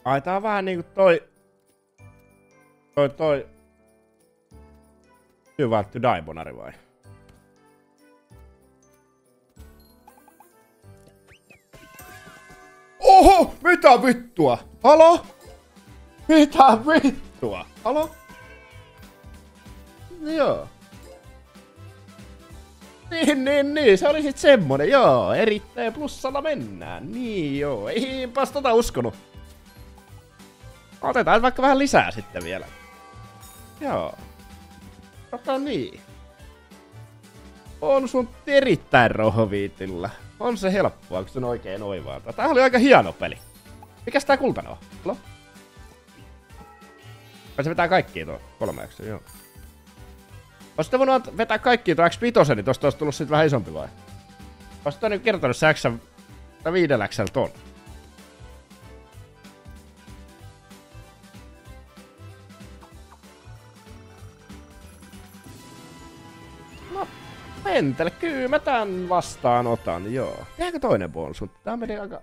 Ai tää on vähän niinku toi... Hyvä to die bonari vai? Oho! Mitä vittua? Halo? Mitä vittua? Halo? Joo. Niin, se oli sit semmonen, joo. Erittäin plussalla mennään. Niin joo, eipäs tota uskonut. Otetaan vaikka vähän lisää sitten vielä. Joo. Niin. On sun erittäin rohviitilla. On se helppoa, kun se on oikein oivaa. Tää oli aika hieno peli. Mikäs tää kultainen on? Halo? Vai se vetää kaikkia tuo 3x, joo. Oisitte voinut vetää kaikkia tuo X5, niin tosta olisi tullut sit vähän isompi vai? Oisitte niinku kertonut se X tai 5X ton. No, pentele, kyllä mä tän vastaan otan, joo. Tehdäänkö toinen bonus? Tää meni aika